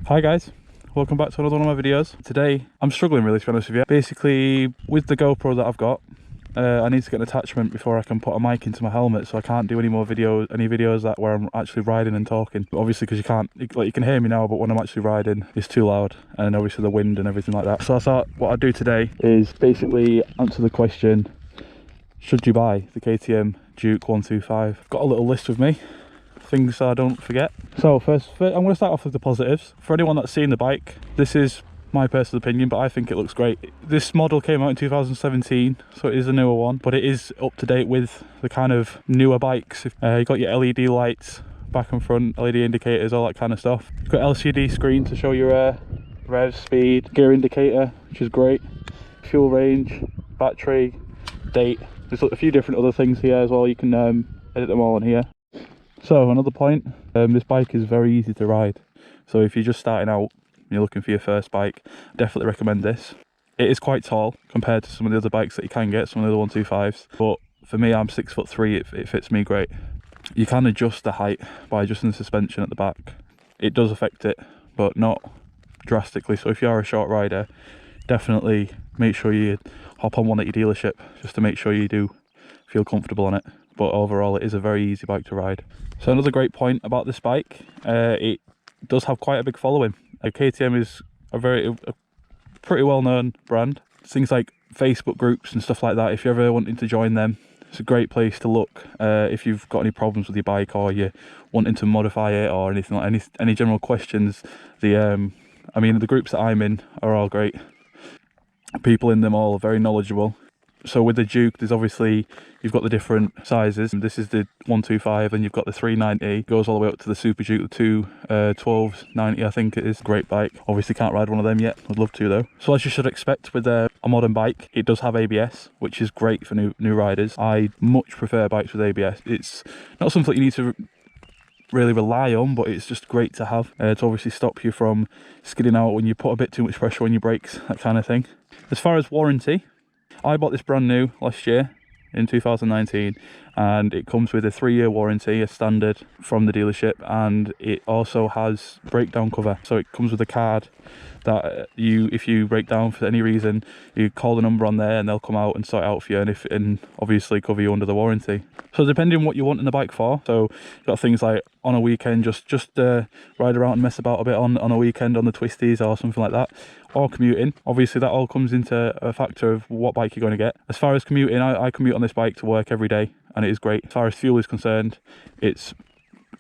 Hi guys, welcome back to another one of my videos. Today I'm struggling really, to be honest with you. Basically with the GoPro that I've got, I need to get an attachment before I can put a mic into my helmet, so I can't do any videos that where I'm actually riding and talking. Obviously because you can hear me now, but when I'm actually riding it's too loud, and obviously the wind and everything like that. So I thought what I'd do today is basically answer the question, should you buy the KTM Duke 125? I've got a little list with me, things so I don't forget. So first I'm going to start off with the positives. For anyone that's seen the bike, this is my personal opinion, but I think it looks great. This model came out in 2017, so it is a newer one, but it is up to date with the kind of newer bikes. You got your LED lights back and front, LED indicators, all that kind of stuff. You've got LCD screen to show your rev, speed, gear indicator, which is great, fuel range, battery, date. There's a few different other things here as well. You can edit them all in here. So another point, this bike is very easy to ride. So if you're just starting out and you're looking for your first bike, I definitely recommend this. It is quite tall compared to some of the other bikes that you can get, some of the other 125s. But for me, I'm 6'3", it fits me great. You can adjust the height by adjusting the suspension at the back. It does affect it, but not drastically. So if you are a short rider, definitely make sure you hop on one at your dealership just to make sure you do feel comfortable on it. But overall it is a very easy bike to ride. So another great point about this bike, it does have quite a big following. KTM is a pretty well known brand. Things like Facebook groups and stuff like that, if you're ever wanting to join them, it's a great place to look. If you've got any problems with your bike, or you're wanting to modify it, or anything like any general questions, the groups that I'm in are all great. People in them all are very knowledgeable. So with the Duke, there's obviously, you've got the different sizes. This is the 125, and you've got the 390, goes all the way up to the Super Duke, the 1290 I think it is. Great bike. Obviously can't ride one of them yet, I'd love to though. So as you should expect with a modern bike, it does have ABS, which is great for new riders. I much prefer bikes with ABS. It's not something you need to really rely on, but it's just great to have, to obviously stop you from skidding out when you put a bit too much pressure on your brakes, that kind of thing. As far as warranty, I bought this brand new last year in 2019, and it comes with a 3-year warranty, a standard from the dealership, and it also has breakdown cover. So it comes with a card that if you break down for any reason, you call the number on there and they'll come out and sort it out for you, and obviously cover you under the warranty. So depending on what you want in the bike for, so you've got things like on a weekend, just ride around and mess about a bit on a weekend on the twisties or something like that, or commuting. Obviously that all comes into a factor of what bike you're going to get. As far as commuting, I commute on this bike to work every day, and it is great. As far as fuel is concerned, it's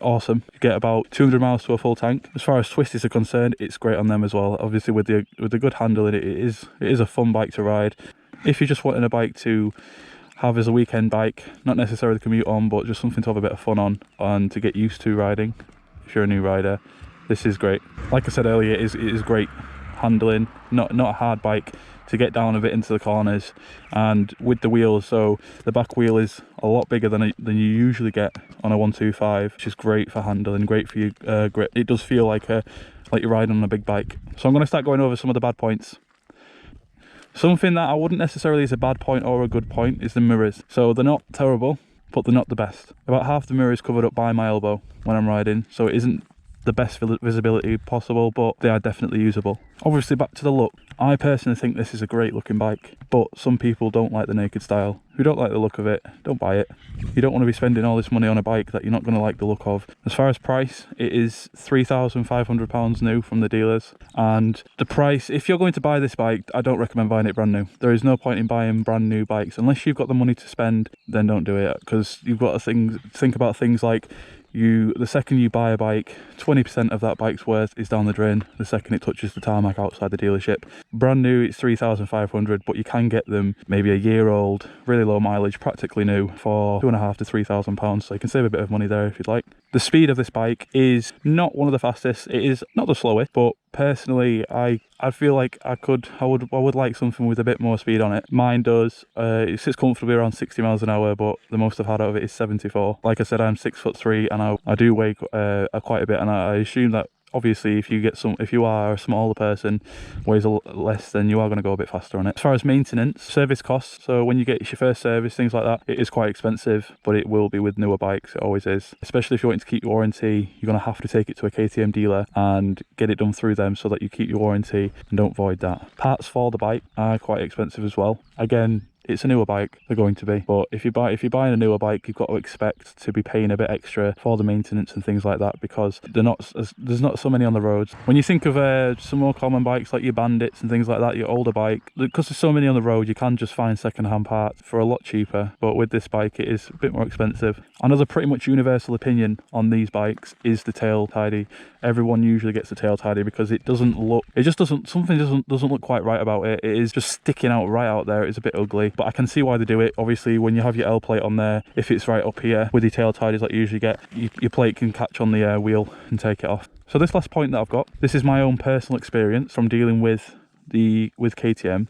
awesome. You get about 200 miles to a full tank. As far as twisties are concerned, it's great on them as well. Obviously with the good handle in it, it is a fun bike to ride. If you're just wanting a bike to have as a weekend bike, not necessarily commute on, but just something to have a bit of fun on and to get used to riding, if you're a new rider, this is great. Like I said earlier, it is great handling, not a hard bike to get down a bit into the corners, and with the wheels, so the back wheel is a lot bigger than you usually get on a 125, which is great for handling, great for your grip. It does feel like you're riding on a big bike. So I'm going to start going over some of the bad points. Something that I wouldn't necessarily is a bad point or a good point is the mirrors. So they're not terrible, but they're not the best. About half the mirror is covered up by my elbow when I'm riding, so it isn't the best visibility possible, but they are definitely usable. Obviously back to the look, I personally think this is a great looking bike, but some people don't like the naked style. If you don't like the look of it, don't buy it. You don't want to be spending all this money on a bike that you're not going to like the look of. As far as price, it is £3,500 new from the dealers, and the price, if you're going to buy this bike, I don't recommend buying it brand new. There is no point in buying brand new bikes unless you've got the money to spend. Then don't do it, because you've got to think about things like the second you buy a bike, 20% of that bike's worth is down the drain the second it touches the tarmac outside the dealership. Brand new, it's 3,500, but you can get them maybe a year old, really low mileage, practically new, for £2,500 to £3,000, so you can save a bit of money there if you'd like. The speed of this bike is not one of the fastest, it is not the slowest, but personally I feel like I would like something with a bit more speed on it. Mine does. It sits comfortably around 60 miles an hour, but the most I've had out of it is 74. Like I said, I'm 6'3", and I do weigh quite a bit, and I assume that obviously if you are a smaller person, weighs less, then you are going to go a bit faster on it. As far as maintenance, service costs, so when you get your first service, things like that, it is quite expensive, but it will be with newer bikes. It always is. Especially if you're wanting to keep your warranty, you're going to have to take it to a KTM dealer and get it done through them so that you keep your warranty and don't void that. Parts for the bike are quite expensive as well. Again, it's a newer bike, they're going to be, but if you're buying a newer bike, you've got to expect to be paying a bit extra for the maintenance and things like that, because there's not so many on the roads. When you think of some more common bikes like your Bandits and things like that, your older bike, because there's so many on the road, you can just find second-hand parts for a lot cheaper. But with this bike, it is a bit more expensive. Another pretty much universal opinion on these bikes is the tail tidy. Everyone usually gets the tail tidy because something doesn't look quite right about it. It is just sticking out right out there. It's a bit ugly, but I can see why they do it. Obviously, when you have your L plate on there, if it's right up here with your tail tidies like you usually get, your plate can catch on the wheel and take it off. So this last point that I've got, this is my own personal experience from dealing with KTM.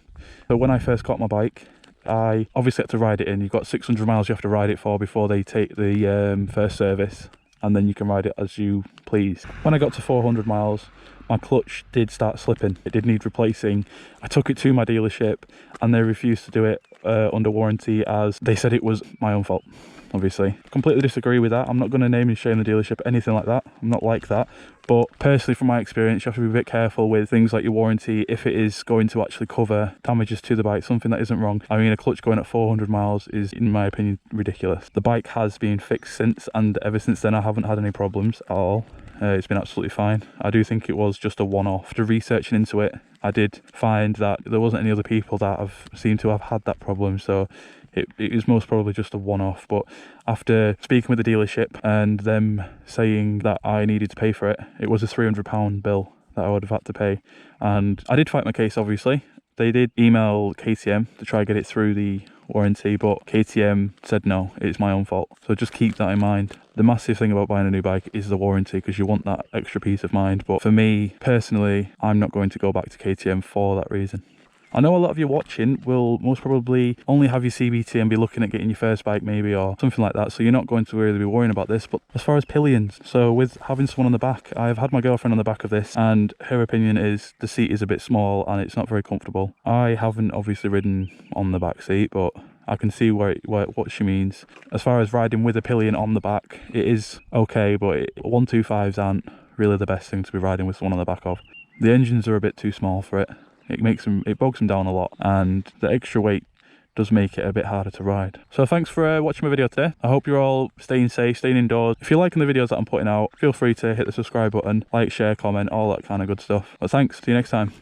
So when I first got my bike, I obviously had to ride it in. You've got 600 miles you have to ride it for before they take the first service, and then you can ride it as you please. When I got to 400 miles, my clutch did start slipping. It did need replacing. I took it to my dealership and they refused to do it under warranty, as they said it was my own fault. Obviously, completely disagree with that. I'm not going to name and shame the dealership, anything like that. I'm not like that. But personally, from my experience, you have to be a bit careful with things like your warranty, if it is going to actually cover damages to the bike, something that isn't wrong. I mean, a clutch going at 400 miles is, in my opinion, ridiculous. The bike has been fixed since, and ever since then I haven't had any problems at all. It's been absolutely fine. I do think it was just a one-off. After researching into it, I did find that there wasn't any other people that have seemed to have had that problem, so it is most probably just a one-off. But after speaking with the dealership and them saying that I needed to pay for it, it was a £300 bill that I would have had to pay. And I did fight my case, obviously. They did email KTM to try and get it through the warranty, but KTM said no, it's my own fault. So just keep that in mind. The massive thing about buying a new bike is the warranty, because you want that extra peace of mind. But for me personally, I'm not going to go back to KTM for that reason. I know a lot of you watching will most probably only have your CBT and be looking at getting your first bike maybe, or something like that, so you're not going to really be worrying about this. But as far as pillions, so with having someone on the back, I've had my girlfriend on the back of this, and her opinion is the seat is a bit small and it's not very comfortable. I haven't obviously ridden on the back seat, but I can see what she means. As far as riding with a pillion on the back, it is okay, but 125s aren't really the best thing to be riding with someone on the back of. The engines are a bit too small for it. It bogs them down a lot, and the extra weight does make it a bit harder to ride. So thanks for watching my video today. I hope you're all staying safe, staying indoors. If you're liking the videos that I'm putting out, feel free to hit the subscribe button, like, share, comment, all that kind of good stuff. But thanks, see you next time.